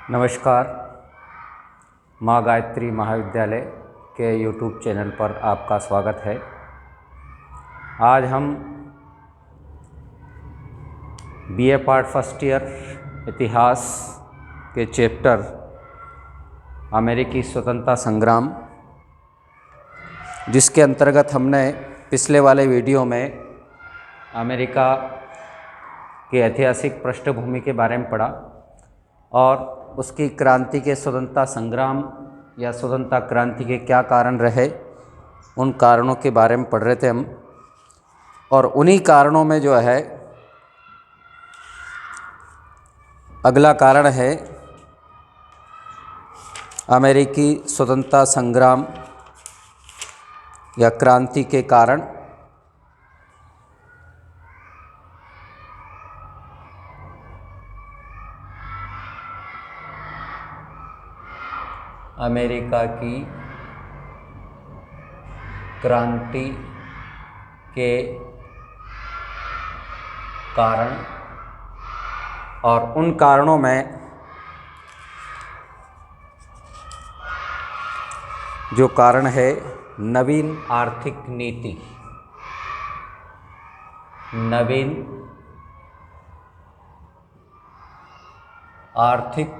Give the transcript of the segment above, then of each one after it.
नमस्कार। माँ गायत्री महाविद्यालय के यूट्यूब चैनल पर आपका स्वागत है। आज हम बीए पार्ट फर्स्ट ईयर इतिहास के चैप्टर अमेरिकी स्वतंत्रता संग्राम, जिसके अंतर्गत हमने पिछले वाले वीडियो में अमेरिका के ऐतिहासिक पृष्ठभूमि के बारे में पढ़ा और उसकी क्रांति के स्वतंत्रता संग्राम या स्वतंत्रता क्रांति के क्या कारण रहे, उन कारणों के बारे में पढ़ रहे थे हम। और उन्हीं कारणों में जो है अगला कारण है अमेरिकी स्वतंत्रता संग्राम या क्रांति के कारण। अमेरिका की क्रांति के कारण, और उन कारणों में जो कारण है नवीन आर्थिक नीति। नवीन आर्थिक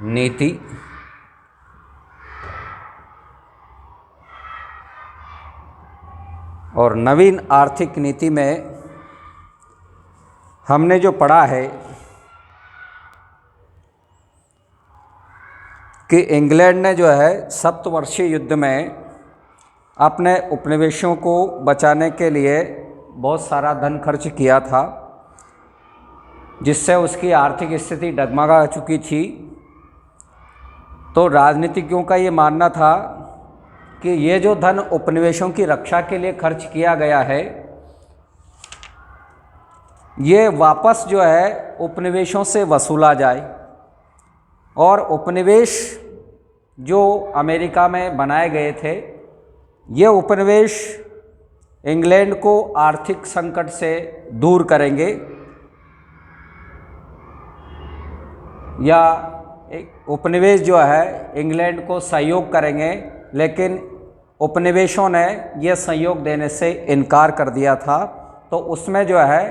नीति और नवीन आर्थिक नीति में हमने जो पढ़ा है कि इंग्लैंड ने जो है सप्तवर्षीय युद्ध में अपने उपनिवेशों को बचाने के लिए बहुत सारा धन खर्च किया था, जिससे उसकी आर्थिक स्थिति डगमगा चुकी थी। तो राजनीतिज्ञों का ये मानना था कि ये जो धन उपनिवेशों की रक्षा के लिए खर्च किया गया है, ये वापस जो है उपनिवेशों से वसूला जाए, और उपनिवेश जो अमेरिका में बनाए गए थे, ये उपनिवेश इंग्लैंड को आर्थिक संकट से दूर करेंगे या उपनिवेश जो है इंग्लैंड को सहयोग करेंगे। लेकिन उपनिवेशों ने यह सहयोग देने से इनकार कर दिया था। तो उसमें जो है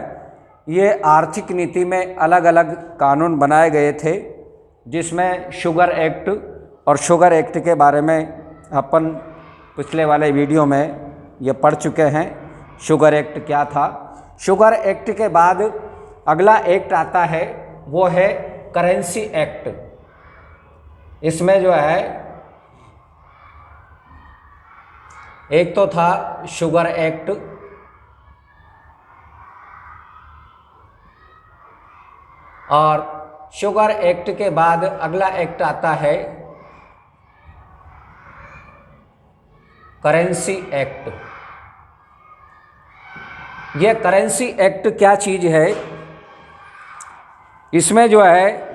ये आर्थिक नीति में अलग अलग कानून बनाए गए थे, जिसमें शुगर एक्ट, और शुगर एक्ट के बारे में अपन पिछले वाले वीडियो में ये पढ़ चुके हैं। शुगर एक्ट क्या था। शुगर एक्ट के बाद अगला एक्ट आता है, वो है करेंसी एक्ट। इसमें जो है एक तो था शुगर एक्ट, और शुगर एक्ट के बाद अगला एक्ट आता है करेंसी एक्ट। यह करेंसी एक्ट क्या चीज़ है, इसमें जो है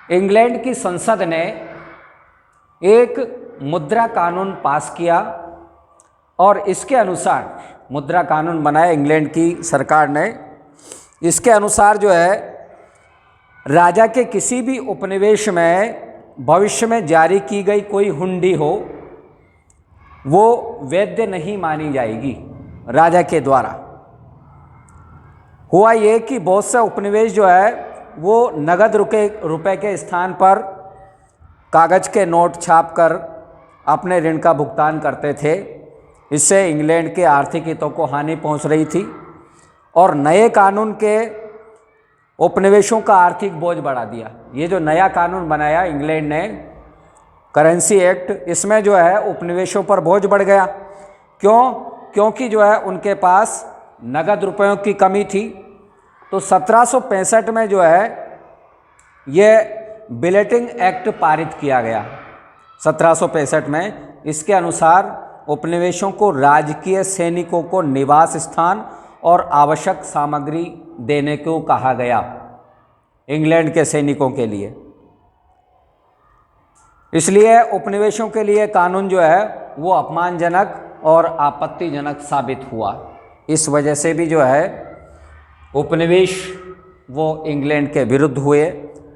इंग्लैंड की संसद ने एक मुद्रा कानून पास किया, और इसके अनुसार मुद्रा कानून बनाया इंग्लैंड की सरकार ने। इसके अनुसार जो है राजा के किसी भी उपनिवेश में भविष्य में जारी की गई कोई हुंडी हो, वो वैध नहीं मानी जाएगी राजा के द्वारा। हुआ ये कि बहुत से उपनिवेश जो है वो नगद रुपए के स्थान पर कागज़ के नोट छापकर अपने ऋण का भुगतान करते थे। इससे इंग्लैंड के आर्थिक हितों को हानि पहुंच रही थी, और नए कानून के उपनिवेशों का आर्थिक बोझ बढ़ा दिया। ये जो नया कानून बनाया इंग्लैंड ने, करेंसी एक्ट, इसमें जो है उपनिवेशों पर बोझ बढ़ गया। क्योंकि जो है उनके पास नगद रुपयों की कमी थी। तो 1765 में जो है ये बिलेटिंग एक्ट पारित किया गया 1765 में। इसके अनुसार उपनिवेशों को राजकीय सैनिकों को निवास स्थान और आवश्यक सामग्री देने को कहा गया इंग्लैंड के सैनिकों के लिए। इसलिए उपनिवेशों के लिए कानून जो है वो अपमानजनक और आपत्तिजनक साबित हुआ। इस वजह से भी जो है उपनिवेश वो इंग्लैंड के विरुद्ध हुए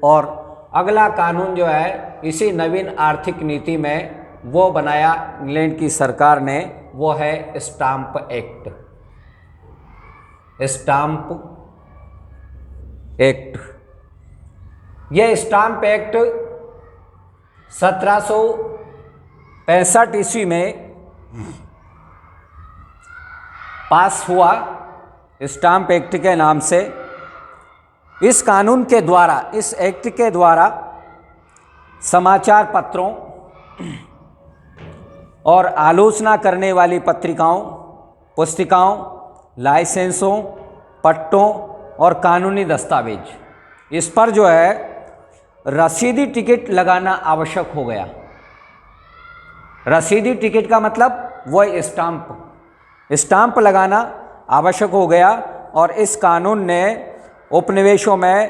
और अगला कानून जो है इसी नवीन आर्थिक नीति में वो बनाया इंग्लैंड की सरकार ने, वो है स्टाम्प एक्ट। स्टाम्प एक्ट, ये स्टाम्प एक्ट 1765 ईस्वी में पास हुआ, स्टाम्प एक्ट के नाम से। इस कानून के द्वारा, इस एक्ट के द्वारा समाचार पत्रों और आलोचना करने वाली पत्रिकाओं, पुस्तिकाओं, लाइसेंसों, पट्टों और कानूनी दस्तावेज, इस पर जो है रसीदी टिकट लगाना आवश्यक हो गया। रसीदी टिकट का मतलब वो स्टाम्प लगाना आवश्यक हो गया। और इस कानून ने उपनिवेशों में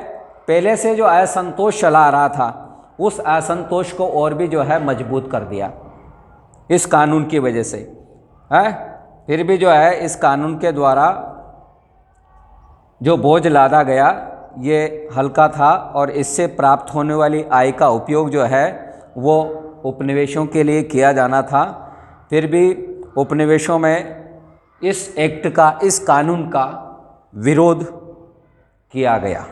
पहले से जो असंतोष चला आ रहा था, उस असंतोष को और भी जो है मजबूत कर दिया इस कानून की वजह से है। फिर भी जो है इस कानून के द्वारा जो बोझ लादा गया ये हल्का था और इससे प्राप्त होने वाली आय का उपयोग जो है वो उपनिवेशों के लिए किया जाना था। फिर भी उपनिवेशों में इस एक्ट का, इस कानून का विरोध किया गया।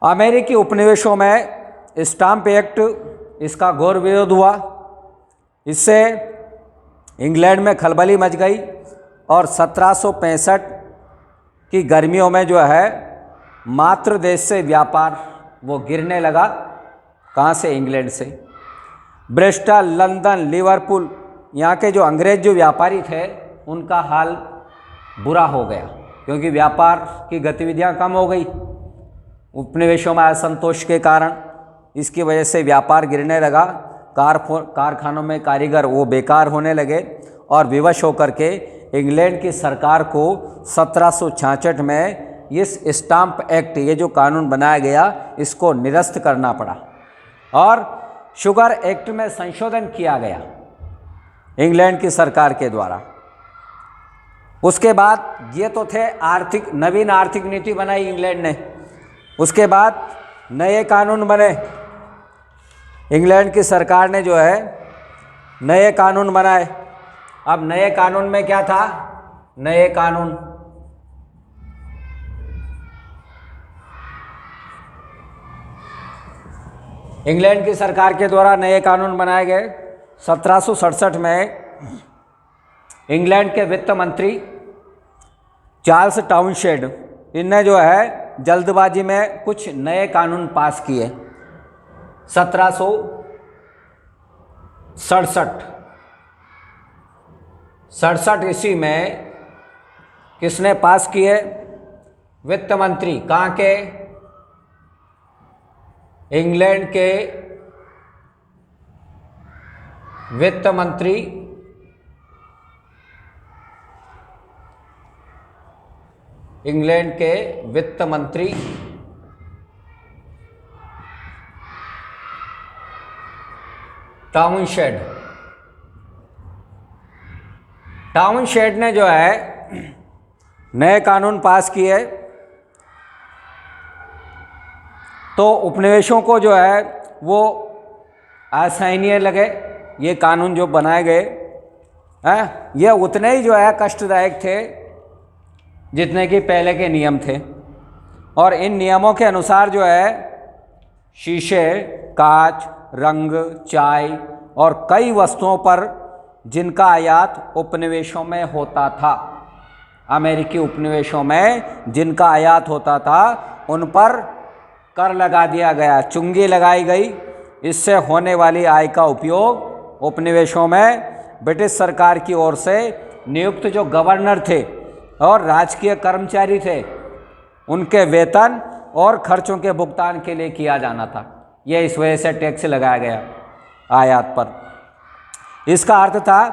अमेरिकी उपनिवेशों में स्टाम्प एक्ट, इसका घोर विरोध हुआ। इससे इंग्लैंड में खलबली मच गई और 1765 की गर्मियों में जो है मातृ देश से व्यापार वो गिरने लगा। कहाँ से? इंग्लैंड से। ब्रिस्टल, लंदन, लिवरपूल, यहाँ के जो अंग्रेज जो व्यापारी थे उनका हाल बुरा हो गया, क्योंकि व्यापार की गतिविधियाँ कम हो गई उपनिवेशों में असंतोष के कारण। इसकी वजह से व्यापार गिरने लगा, कारखानों में कारीगर वो बेकार होने लगे और विवश होकर के इंग्लैंड की सरकार को 1766 में इस स्टाम्प एक्ट, ये जो कानून बनाया गया, इसको निरस्त करना पड़ा और शुगर एक्ट में संशोधन किया गया इंग्लैंड की सरकार के द्वारा। उसके बाद ये तो थे नवीन आर्थिक नीति बनाई इंग्लैंड ने। उसके बाद नए कानून बने। इंग्लैंड की सरकार ने जो है नए कानून बनाए। अब नए कानून में क्या था? नए कानून इंग्लैंड की सरकार के द्वारा नए कानून बनाए गए। 1767 में इंग्लैंड के वित्त मंत्री चार्ल्स टाउनशेंड, इनने जो है जल्दबाजी में कुछ नए कानून पास किए। 1767 ईस्वी में किसने पास किए? वित्त मंत्री। कहाँ के? इंग्लैंड के वित्त मंत्री टाउनशेंड ने जो है नए कानून पास किए। तो उपनिवेशों को जो है वो असहनीय लगे ये कानून जो बनाए गए हैं। ये उतने ही जो है कष्टदायक थे जितने कि पहले के नियम थे। और इन नियमों के अनुसार जो है शीशे, कांच, रंग, चाय और कई वस्तुओं पर जिनका आयात उपनिवेशों में होता था, अमेरिकी उपनिवेशों में जिनका आयात होता था, उन पर कर लगा दिया गया, चुंगी लगाई गई। इससे होने वाली आय का उपयोग उपनिवेशों में ब्रिटिश सरकार की ओर से नियुक्त जो गवर्नर थे और राजकीय कर्मचारी थे, उनके वेतन और खर्चों के भुगतान के लिए किया जाना था। यह इस वजह से टैक्स लगाया गया आयात पर। इसका अर्थ था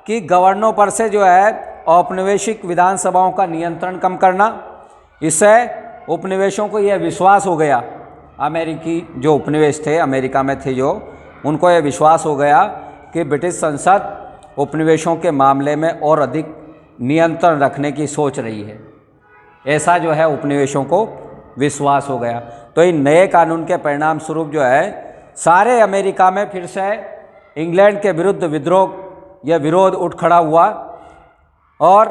कि गवर्नरों पर से जो है औपनिवेशिक विधानसभाओं का नियंत्रण कम करना। इससे उपनिवेशों को यह विश्वास हो गया, अमेरिकी जो उपनिवेश थे, अमेरिका में थे जो, उनको यह विश्वास हो गया कि ब्रिटिश संसद उपनिवेशों के मामले में और अधिक नियंत्रण रखने की सोच रही है। ऐसा जो है उपनिवेशों को विश्वास हो गया। तो इन नए कानून के परिणाम स्वरूप जो है सारे अमेरिका में फिर से इंग्लैंड के विरुद्ध विद्रोह या विरोध उठ खड़ा हुआ और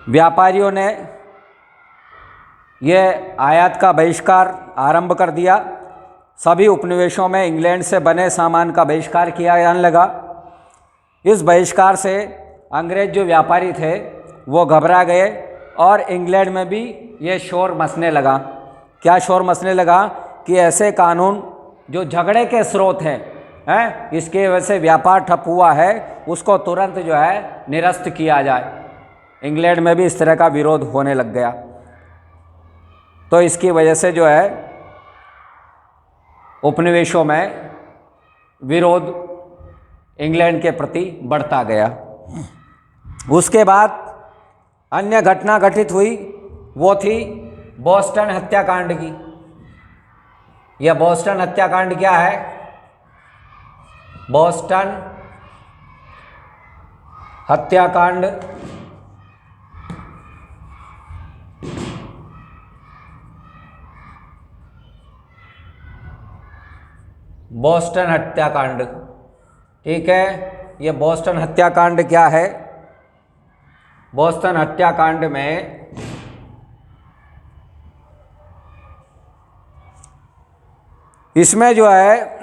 व्यापारियों ने यह आयात का बहिष्कार आरंभ कर दिया। सभी उपनिवेशों में इंग्लैंड से बने सामान का बहिष्कार किया जाने लगा। इस बहिष्कार से अंग्रेज जो व्यापारी थे वो घबरा गए और इंग्लैंड में भी ये शोर मचने लगा। क्या शोर मचने लगा कि ऐसे कानून जो झगड़े के स्रोत हैं इसके वजह से व्यापार ठप हुआ है उसको तुरंत जो है निरस्त किया जाए। इंग्लैंड में भी इस तरह का विरोध होने लग गया। तो इसकी वजह से जो है उपनिवेशों में विरोध इंग्लैंड के प्रति बढ़ता गया। उसके बाद अन्य घटना घटित हुई, वो थी बोस्टन हत्याकांड की। यह बोस्टन हत्याकांड क्या है? बोस्टन हत्याकांड बोस्टन हत्याकांड, ठीक है। ये बोस्टन हत्याकांड क्या है? बोस्टन हत्याकांड में इसमें जो है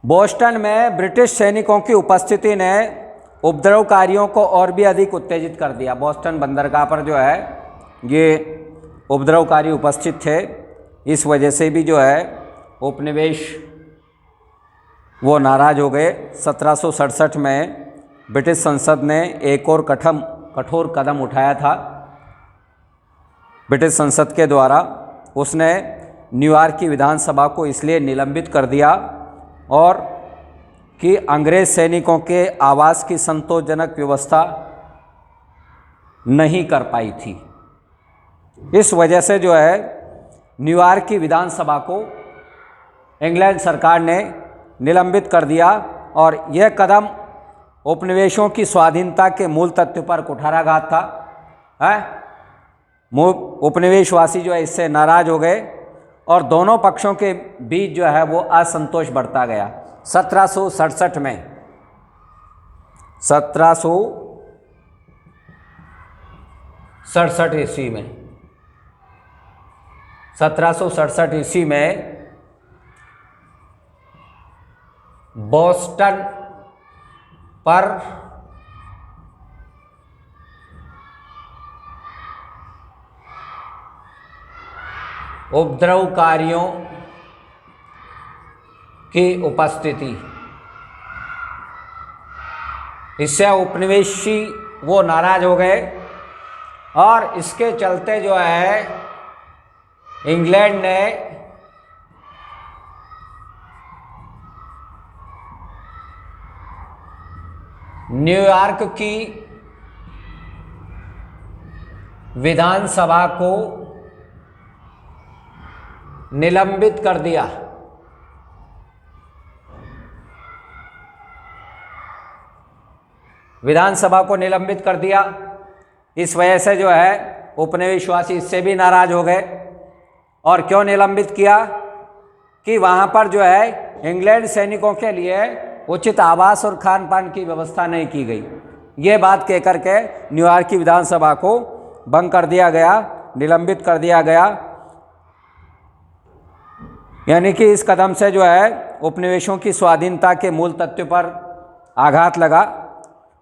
बोस्टन में ब्रिटिश सैनिकों की उपस्थिति ने उपद्रवकारियों को और भी अधिक उत्तेजित कर दिया। बोस्टन बंदरगाह पर जो है ये उपद्रवकारी उपस्थित थे, इस वजह से भी जो है उपनिवेश वो नाराज हो गए। 1767 में ब्रिटिश संसद ने एक और कठोर कदम उठाया था। ब्रिटिश संसद के द्वारा उसने न्यूयॉर्क की विधानसभा को इसलिए निलंबित कर दिया और कि अंग्रेज सैनिकों के आवास की संतोषजनक व्यवस्था नहीं कर पाई थी। इस वजह से जो है न्यूयॉर्क की विधानसभा को इंग्लैंड सरकार ने निलंबित कर दिया और यह कदम उपनिवेशों की स्वाधीनता के मूल तथ्य पर कुठाराघात था। उपनिवेशवासी जो है इससे नाराज हो गए और दोनों पक्षों के बीच जो है वो असंतोष बढ़ता गया। 1767 में 1767 ईस्वी में 1767 ईस्वी में बोस्टन पर उपद्रवकारियों की उपस्थिति, इससे उपनिवेशी वो नाराज हो गए और इसके चलते जो है इंग्लैंड ने न्यूयॉर्क की विधानसभा को निलंबित कर दिया। विधानसभा को निलंबित कर दिया। इस वजह से जो है उपनिवेशवासी इससे भी नाराज हो गए। और क्यों निलंबित किया? कि वहाँ पर जो है इंग्लैंड सैनिकों के लिए उचित आवास और खान पान की व्यवस्था नहीं की गई। ये बात कहकर के न्यूयॉर्क की विधानसभा को भंग कर दिया गया, निलंबित कर दिया गया। यानी कि इस कदम से जो है उपनिवेशों की स्वाधीनता के मूल तथ्य पर आघात लगा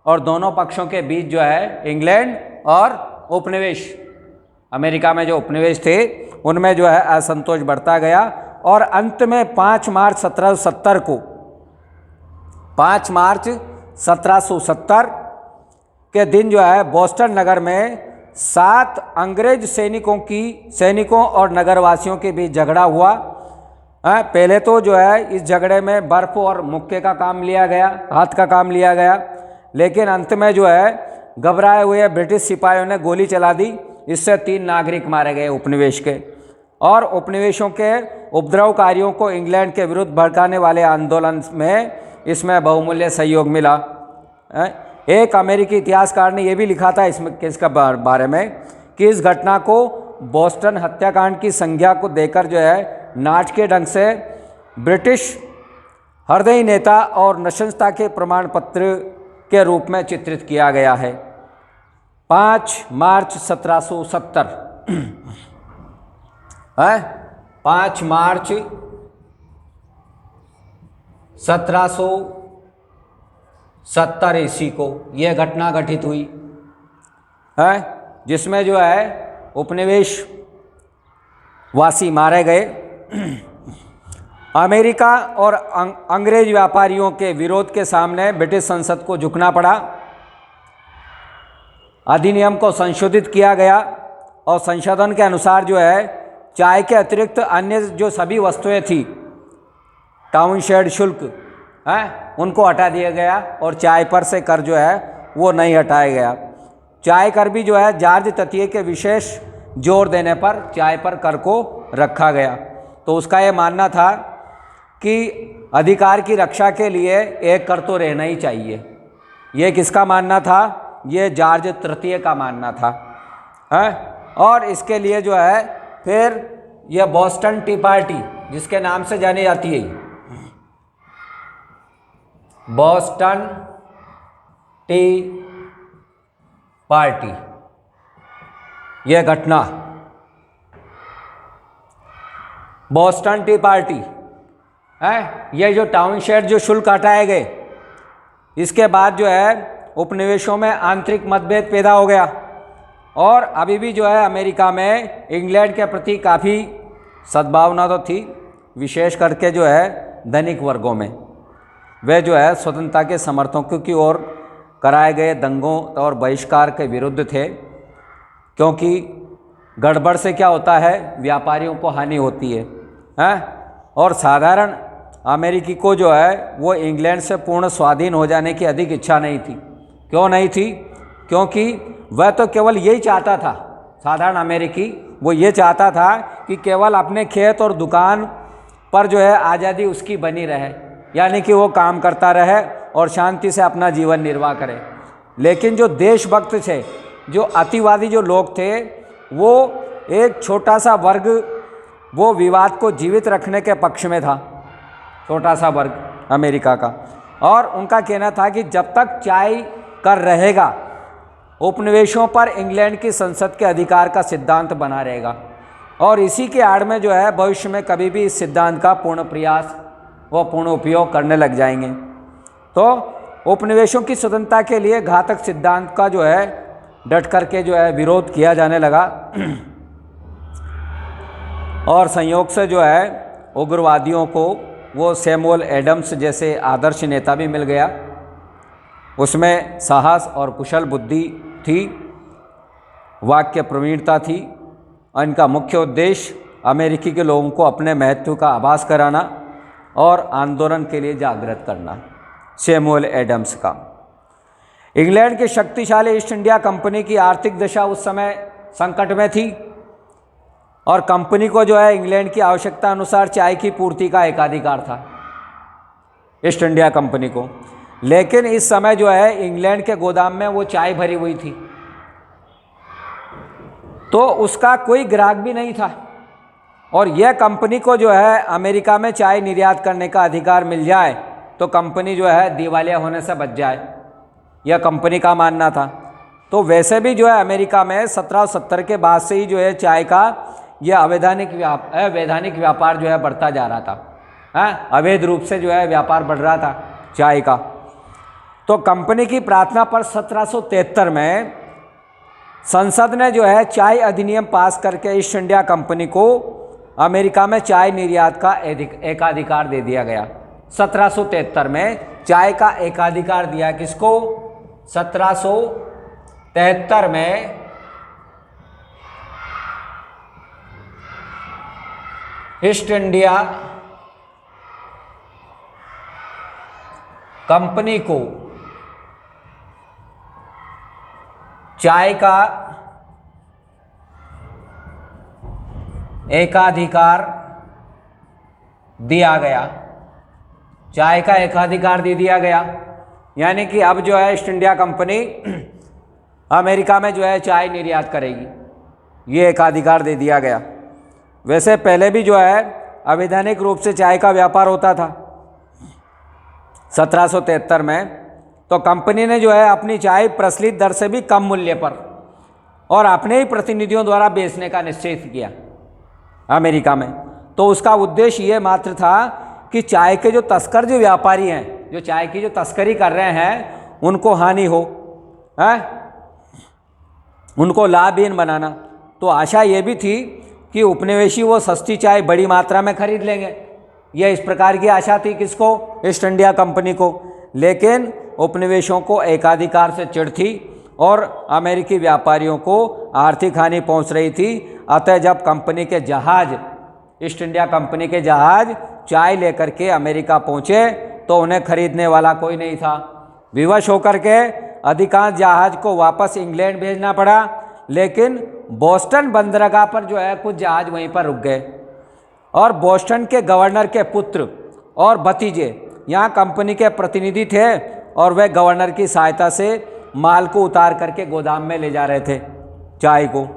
और दोनों पक्षों के बीच जो है इंग्लैंड और उपनिवेश, अमेरिका में जो उपनिवेश थे उनमें जो है असंतोष बढ़ता गया। और अंत में 5 मार्च 1770 के दिन जो है बोस्टन नगर में 7 अंग्रेज सैनिकों और नगरवासियों के बीच झगड़ा हुआ। पहले तो जो है इस झगड़े में बर्फ और मुक्के का काम लिया गया, हाथ का काम लिया गया, लेकिन अंत में जो है घबराए हुए ब्रिटिश सिपाहियों ने गोली चला दी। इससे 3 नागरिक मारे गए उपनिवेश के। और उपनिवेशों के उपद्रवकारियों को इंग्लैंड के विरुद्ध भड़काने वाले आंदोलन में इसमें बहुमूल्य सहयोग मिला। एक अमेरिकी इतिहासकार ने यह भी लिखा था इसमें इसका बारे में कि इस घटना को बोस्टन हत्याकांड की संज्ञा को देकर जो है नाटकीय ढंग से ब्रिटिश हृदयी नेता और नशंसता के प्रमाण पत्र के रूप में चित्रित किया गया है। 5 मार्च 1770 है 5 मार्च 1770 ईस्वी को यह घटना घटित हुई है, जिसमें जो है उपनिवेश वासी मारे गए। अमेरिका और अंग्रेज व्यापारियों के विरोध के सामने ब्रिटिश संसद को झुकना पड़ा। अधिनियम को संशोधित किया गया और संशोधन के अनुसार जो है चाय के अतिरिक्त अन्य जो सभी वस्तुएं थी, टाउनशेड शुल्क है, उनको हटा दिया गया और चाय पर से कर जो है वो नहीं हटाया गया। चाय कर भी जो है जॉर्ज तृतीय के विशेष जोर देने पर चाय पर कर को रखा गया। तो उसका ये मानना था कि अधिकार की रक्षा के लिए एक कर तो रहना ही चाहिए। ये किसका मानना था? ये जॉर्ज तृतीय का मानना था है। और इसके लिए जो है फिर यह बोस्टन टी पार्टी जिसके नाम से जानी जाती है, बोस्टन टी पार्टी, यह घटना बोस्टन टी पार्टी है। ये जो टाउनशेड जो शुल्क हटाए गए, इसके बाद जो है उपनिवेशों में आंतरिक मतभेद पैदा हो गया और अभी भी जो है अमेरिका में इंग्लैंड के प्रति काफ़ी सद्भावना तो थी, विशेष करके जो है धनिक वर्गों में। वे जो है स्वतंत्रता के समर्थकों की ओर कराए गए दंगों और बहिष्कार के विरुद्ध थे, क्योंकि गड़बड़ से क्या होता है, व्यापारियों को हानि होती है और साधारण अमेरिकी को जो है वो इंग्लैंड से पूर्ण स्वाधीन हो जाने की अधिक इच्छा नहीं थी। क्यों नहीं थी? क्योंकि वह तो केवल यही चाहता था, साधारण अमेरिकी वो ये चाहता था कि केवल अपने खेत और दुकान पर जो है आज़ादी उसकी बनी रहे, यानी कि वो काम करता रहे और शांति से अपना जीवन निर्वाह करे। लेकिन जो देशभक्त थे, जो अतिवादी जो लोग थे, वो एक छोटा सा वर्ग वो विवाद को जीवित रखने के पक्ष में था, छोटा सा वर्ग अमेरिका का। और उनका कहना था कि जब तक चाय कर रहेगा उपनिवेशों पर इंग्लैंड की संसद के अधिकार का सिद्धांत बना रहेगा और इसी के आड़ में जो है भविष्य में कभी भी इस सिद्धांत का पूर्ण प्रयास व पूर्ण उपयोग करने लग जाएंगे। तो उपनिवेशों की स्वतंत्रता के लिए घातक सिद्धांत का जो है डट करके जो है विरोध किया जाने लगा और संयोग से जो है उग्रवादियों को वो सैमुअल एडम्स जैसे आदर्श नेता भी मिल गया। उसमें साहस और कुशल बुद्धि थी, वाक्य प्रवीणता थी। इनका मुख्य उद्देश्य अमेरिकी के लोगों को अपने महत्व का आभास कराना और आंदोलन के लिए जागृत करना। सैमुअल एडम्स का इंग्लैंड की शक्तिशाली ईस्ट इंडिया कंपनी की आर्थिक दशा उस समय संकट में थी और कंपनी को जो है इंग्लैंड की आवश्यकता अनुसार चाय की पूर्ति का एकाधिकार था, ईस्ट इंडिया कंपनी को। लेकिन इस समय जो है इंग्लैंड के गोदाम में वो चाय भरी हुई थी, तो उसका कोई ग्राहक भी नहीं था और यह कंपनी को जो है अमेरिका में चाय निर्यात करने का अधिकार मिल जाए तो कंपनी जो है दिवालिया होने से बच जाए, यह कंपनी का मानना था। तो वैसे भी जो है अमेरिका में 1770 के बाद से ही जो है चाय का यह अवैधानिक व्यापार जो है बढ़ता जा रहा था, अवैध रूप से जो है व्यापार बढ़ रहा था चाय का। तो कंपनी की प्रार्थना पर 1773 में संसद ने जो है चाय अधिनियम पास करके ईस्ट इंडिया कंपनी को अमेरिका में चाय निर्यात का एकाधिकार दे दिया गया। 1773 में चाय का एकाधिकार दिया किसको? 1773 में ईस्ट इंडिया कंपनी को चाय का एकाधिकार दिया गया, चाय का एकाधिकार दे दिया गया। यानी कि अब जो है ईस्ट इंडिया कंपनी अमेरिका में जो है चाय निर्यात करेगी, ये एक अधिकार दे दिया गया। वैसे पहले भी जो है अवैधानिक रूप से चाय का व्यापार होता था 1773 में, तो कंपनी ने जो है अपनी चाय प्रचलित दर से भी कम मूल्य पर और अपने ही प्रतिनिधियों द्वारा बेचने का निश्चय किया अमेरिका में। तो उसका उद्देश्य ये मात्र था कि चाय के जो तस्कर, जो व्यापारी हैं, जो चाय की जो तस्करी कर रहे हैं, उनको हानि हो, है, उनको लाभहीन बनाना। तो आशा ये भी थी कि उपनिवेशी वो सस्ती चाय बड़ी मात्रा में खरीद लेंगे, यह इस प्रकार की आशा थी किसको? ईस्ट इंडिया कंपनी को। लेकिन उपनिवेशों को एकाधिकार से चिढ़ थी और अमेरिकी व्यापारियों को आर्थिक हानि पहुंच रही थी। अतः जब कंपनी के जहाज, ईस्ट इंडिया कंपनी के जहाज चाय लेकर के अमेरिका पहुंचे तो उन्हें खरीदने वाला कोई नहीं था। विवश होकर के अधिकांश जहाज को वापस इंग्लैंड भेजना पड़ा, लेकिन बोस्टन बंदरगाह पर जो है कुछ जहाज वहीं पर रुक गए और बोस्टन के गवर्नर के पुत्र और भतीजे यहाँ कंपनी के प्रतिनिधि थे और वे गवर्नर की सहायता से माल को उतार करके गोदाम में ले जा रहे थे, चाय को।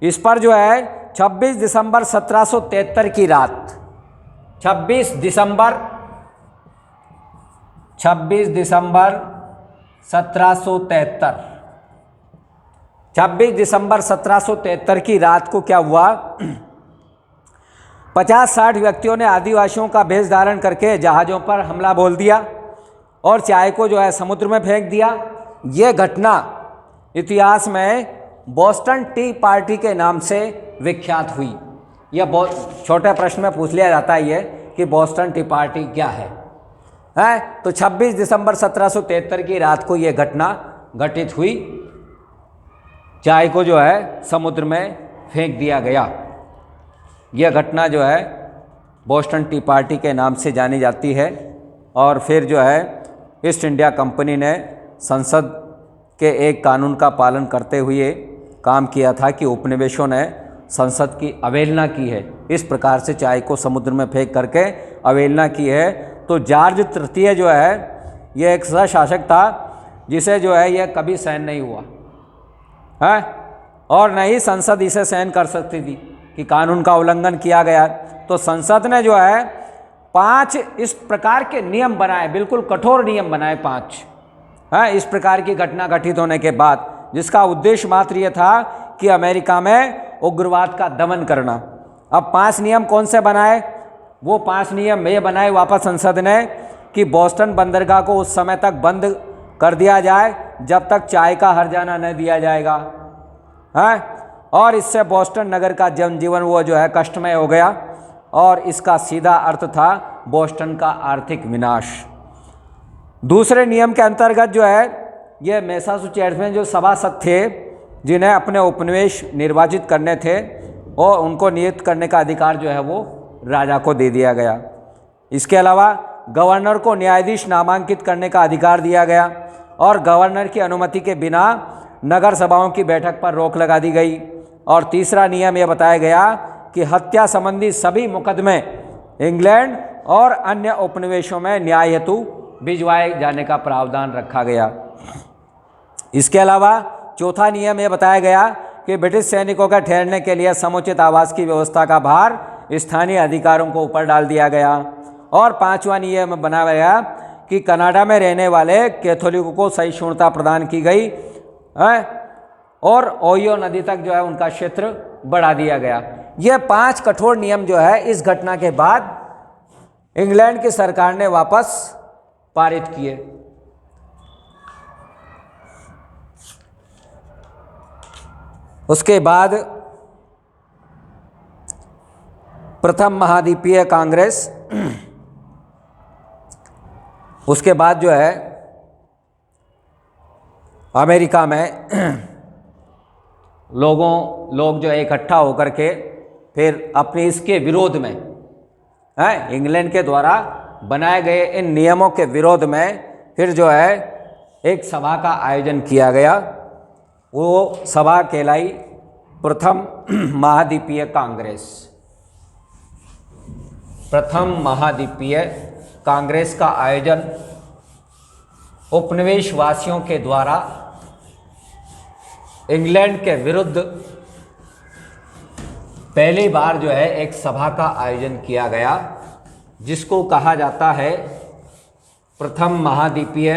इस पर जो है 26 दिसंबर 1773 की रात, 26 दिसंबर 1773, 26 दिसंबर 1773 की रात को क्या हुआ? 50-60 व्यक्तियों ने आदिवासियों का भेष धारण करके जहाज़ों पर हमला बोल दिया और चाय को जो है समुद्र में फेंक दिया। ये घटना इतिहास में बोस्टन टी पार्टी के नाम से विख्यात हुई। यह बहुत छोटे प्रश्न में पूछ लिया जाता है ये कि बोस्टन टी पार्टी क्या है? तो 26 दिसंबर 1773 की रात को यह घटना घटित हुई, चाय को जो है समुद्र में फेंक दिया गया। यह घटना जो है बोस्टन टी पार्टी के नाम से जानी जाती है। और फिर जो है ईस्ट इंडिया कंपनी ने संसद के एक कानून का पालन करते हुए काम किया था कि उपनिवेशों ने संसद की अवहेलना की है, इस प्रकार से चाय को समुद्र में फेंक करके अवहेलना की है। तो जॉर्ज तृतीय जो है यह एक शासक था जिसे जो है यह कभी सहन नहीं हुआ है और न ही संसद इसे सहन कर सकती थी कि कानून का उल्लंघन किया गया। तो संसद ने जो है 5 इस प्रकार के नियम बनाए, बिल्कुल कठोर नियम बनाए 5, इस प्रकार की घटना घटित होने के बाद, जिसका उद्देश्य मात्र ये था कि अमेरिका में उग्रवाद का दमन करना। अब 5 नियम कौन से बनाए? वो 5 नियम ये बनाए वापस संसद ने कि बोस्टन बंदरगाह को उस समय तक बंद कर दिया जाए जब तक चाय का हर्जाना न दिया जाएगा, और इससे बोस्टन नगर का जनजीवन वो जो है कष्टमय हो गया और इसका सीधा अर्थ था बोस्टन का आर्थिक विनाश। दूसरे नियम के अंतर्गत जो है ये मैसाचुसेट्स में जो सभासद थे जिन्हें अपने उपनिवेश निर्वाचित करने थे और उनको नियुक्त करने का अधिकार जो है वो राजा को दे दिया गया। इसके अलावा गवर्नर को न्यायाधीश नामांकित करने का अधिकार दिया गया और गवर्नर की अनुमति के बिना नगर सभाओं की बैठक पर रोक लगा दी गई। और तीसरा नियम यह बताया गया कि हत्या संबंधी सभी मुकदमे इंग्लैंड और अन्य उपनिवेशों में न्याय हेतु भिजवाए जाने का प्रावधान रखा गया। इसके अलावा चौथा नियम यह बताया गया कि ब्रिटिश सैनिकों के ठहरने के लिए समुचित आवास की व्यवस्था का भार स्थानीय अधिकारों को ऊपर डाल दिया गया। और 5वां नियम बनाया गया कि कनाडा में रहने वाले कैथोलिकों को सहिष्णुता प्रदान की गई और ओहियो नदी तक जो है उनका क्षेत्र बढ़ा दिया गया। ये 5 कठोर नियम जो है इस घटना के बाद इंग्लैंड की सरकार ने वापस पारित किए। उसके बाद प्रथम महाद्वीपीय कांग्रेस, उसके बाद जो है अमेरिका में लोग जो है इकट्ठा होकर के फिर अपने इसके विरोध में इंग्लैंड के द्वारा बनाए गए इन नियमों के विरोध में फिर जो है एक सभा का आयोजन किया गया। वो सभा कहलाई प्रथम महाद्वीपीय कांग्रेस। प्रथम महाद्वीपीय कांग्रेस का आयोजन उपनिवेशवासियों के द्वारा इंग्लैंड के विरुद्ध पहली बार जो है एक सभा का आयोजन किया गया, जिसको कहा जाता है प्रथम महाद्वीपीय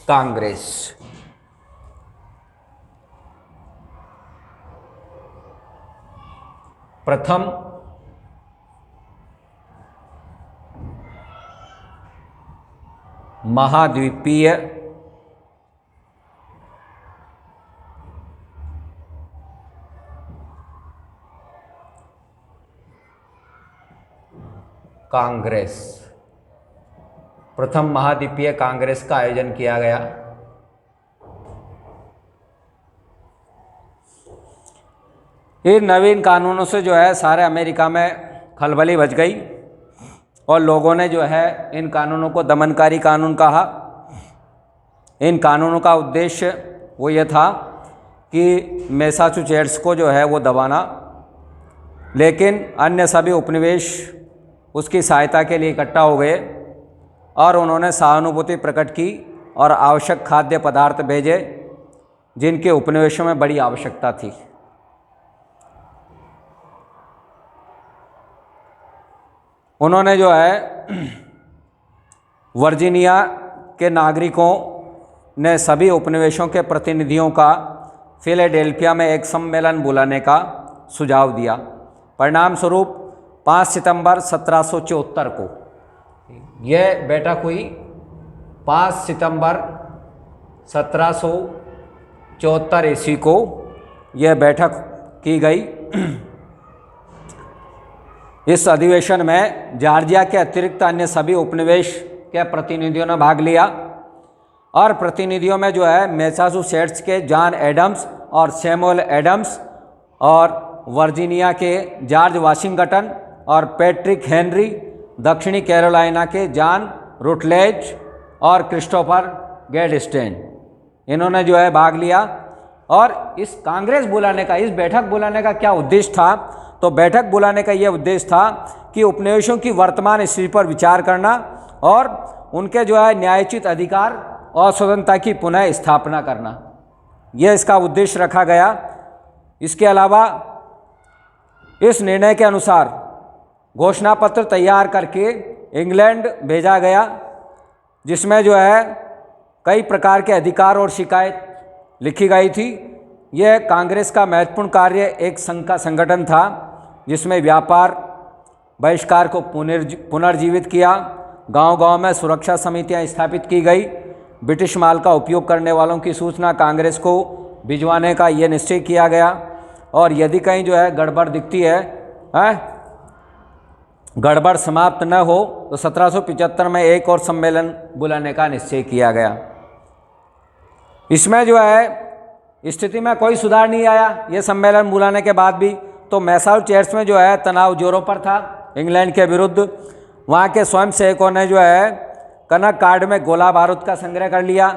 कांग्रेस। प्रथम महाद्वीपीय कांग्रेस, प्रथम महाद्वीपीय कांग्रेस का आयोजन किया गया। इन नवीन कानूनों से जो है सारे अमेरिका में खलबली मच गई और लोगों ने जो है इन कानूनों को दमनकारी कानून कहा। इन कानूनों का उद्देश्य वो ये था कि मैसाचुसेट्स को जो है वो दबाना, लेकिन अन्य सभी उपनिवेश उसकी सहायता के लिए इकट्ठा हो गए और उन्होंने सहानुभूति प्रकट की और आवश्यक खाद्य पदार्थ भेजे जिनके उपनिवेशों में बड़ी आवश्यकता थी। उन्होंने जो है वर्जीनिया के नागरिकों ने सभी उपनिवेशों के प्रतिनिधियों का फिलाडेल्फिया में एक सम्मेलन बुलाने का सुझाव दिया। परिणाम स्वरूप 5 सितंबर 1774 को यह बैठक हुई। 5 सितंबर 1774 ईस्वी को यह बैठक की गई। इस अधिवेशन में जॉर्जिया के अतिरिक्त अन्य सभी उपनिवेश के प्रतिनिधियों ने भाग लिया और प्रतिनिधियों में जो है मैसाचुसेट्स के जॉन एडम्स और सैमुअल एडम्स और वर्जीनिया के जॉर्ज वाशिंगटन और पैट्रिक हेनरी, दक्षिणी कैरोलिना के जॉन रुटलेज और क्रिस्टोफर गैडस्टेन, इन्होंने जो है भाग लिया। और इस कांग्रेस बुलाने का, इस बैठक बुलाने का क्या उद्देश्य था? तो बैठक बुलाने का यह उद्देश्य था कि उपनिवेशों की वर्तमान स्थिति पर विचार करना और उनके जो है न्यायोचित अधिकार और स्वतंत्रता की पुनः स्थापना करना, यह इसका उद्देश्य रखा गया। इसके अलावा इस निर्णय के अनुसार घोषणा पत्र तैयार करके इंग्लैंड भेजा गया, जिसमें जो है कई प्रकार के अधिकार और शिकायत लिखी गई थी। यह कांग्रेस का महत्वपूर्ण कार्य एक संघ का संगठन था जिसमें व्यापार बहिष्कार को पुनर्जीवित किया, गांव-गांव में सुरक्षा समितियां स्थापित की गई, ब्रिटिश माल का उपयोग करने वालों की सूचना कांग्रेस को भिजवाने का यह निश्चय किया गया और यदि कहीं जो है गड़बड़ दिखती है, गड़बड़ समाप्त न हो तो 1775 में एक और सम्मेलन बुलाने का निश्चय किया गया। इसमें जो है स्थिति में कोई सुधार नहीं आया ये सम्मेलन बुलाने के बाद भी। तो मैसाचुसेट्स में जो है तनाव जोरों पर था इंग्लैंड के विरुद्ध। वहाँ के स्वयंसेवकों ने जो है कनक कार्ड में गोला बारूद का संग्रह कर लिया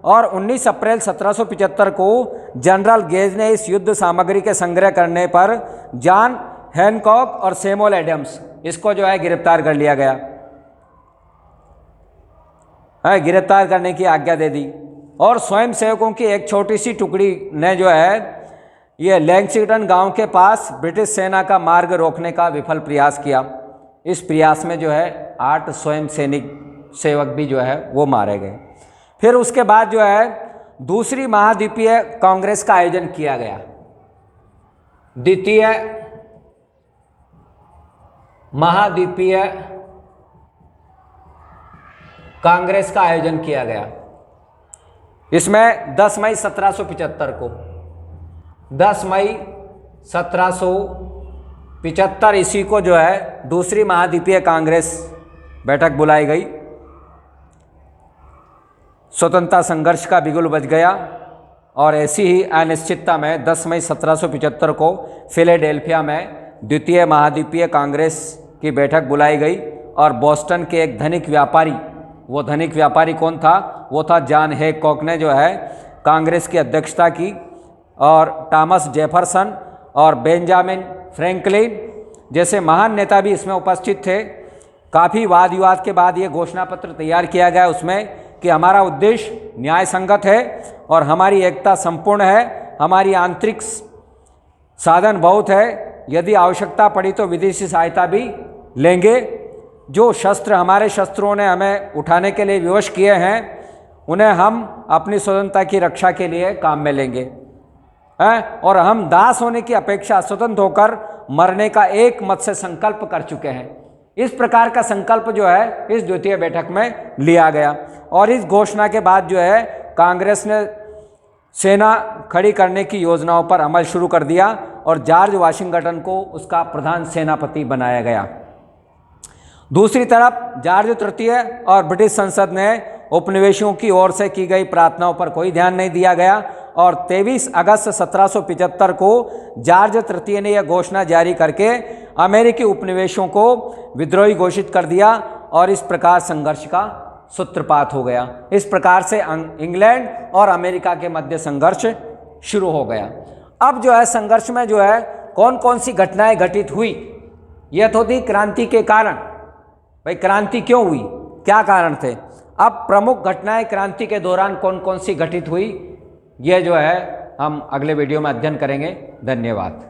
और 19 अप्रैल 1775 को जनरल गेज ने इस युद्ध सामग्री के संग्रह करने पर जॉन हैनकॉक और सैमुअल एडम्स, इसको जो है गिरफ्तार कर लिया गया, गिरफ्तार करने की आज्ञा दे दी। और स्वयंसेवकों की एक छोटी सी टुकड़ी ने जो है ये लैंगस्टन गांव के पास ब्रिटिश सेना का मार्ग रोकने का विफल प्रयास किया। इस प्रयास में जो है 8 स्वयं सैनिक सेवक भी जो है वो मारे गए। फिर उसके बाद जो है दूसरी महाद्वीपीय कांग्रेस का आयोजन किया गया। द्वितीय महाद्वीपीय कांग्रेस का आयोजन किया गया। इसमें 10 मई 1775 को 10 मई 1775 ईस्वी को जो है दूसरी महाद्वीपीय कांग्रेस बैठक बुलाई गई। स्वतंत्रता संघर्ष का बिगुल बज गया और ऐसी ही अनिश्चितता में 10 मई 1775 को फिलाडेल्फिया में द्वितीय महाद्वीपीय कांग्रेस की बैठक बुलाई गई और बोस्टन के एक धनिक व्यापारी, वो धनिक व्यापारी कौन था? वो था जॉन हैनकॉक ने जो है कांग्रेस की अध्यक्षता की और थॉमस जेफरसन और बेंजामिन फ्रैंकलिन जैसे महान नेता भी इसमें उपस्थित थे। काफ़ी वाद विवाद के बाद ये घोषणा पत्र तैयार किया गया उसमें कि हमारा उद्देश्य न्याय संगत है और हमारी एकता संपूर्ण है, हमारी आंतरिक साधन बहुत है, यदि आवश्यकता पड़ी तो विदेशी सहायता भी लेंगे। जो शस्त्र हमारे शस्त्रों ने हमें उठाने के लिए विवश किए हैं उन्हें हम अपनी स्वतंत्रता की रक्षा के लिए काम में लेंगे और हम दास होने की अपेक्षा स्वतंत्र होकर मरने का एक मत से संकल्प कर चुके हैं। इस प्रकार का संकल्प जो है इस द्वितीय बैठक में लिया गया और इस घोषणा के बाद जो है कांग्रेस ने सेना खड़ी करने की योजनाओं पर अमल शुरू कर दिया और जॉर्ज वाशिंगटन को उसका प्रधान सेनापति बनाया गया। दूसरी तरफ जॉर्ज तृतीय और ब्रिटिश संसद ने उपनिवेशियों की ओर से की गई प्रार्थनाओं पर कोई ध्यान नहीं दिया गया और 23 अगस्त 1775 को जॉर्ज तृतीय ने यह घोषणा जारी करके अमेरिकी उपनिवेशों को विद्रोही घोषित कर दिया और इस प्रकार संघर्ष का सूत्रपात हो गया। इस प्रकार से इंग्लैंड और अमेरिका के मध्य संघर्ष शुरू हो गया। अब जो है संघर्ष में जो है कौन कौन सी घटनाएं घटित हुई, यह तो थी क्रांति के कारण। भाई क्रांति क्यों हुई, क्या कारण थे। अब प्रमुख घटनाएं क्रांति के दौरान कौन कौन सी घटित हुई, यह जो है हम अगले वीडियो में अध्ययन करेंगे। धन्यवाद।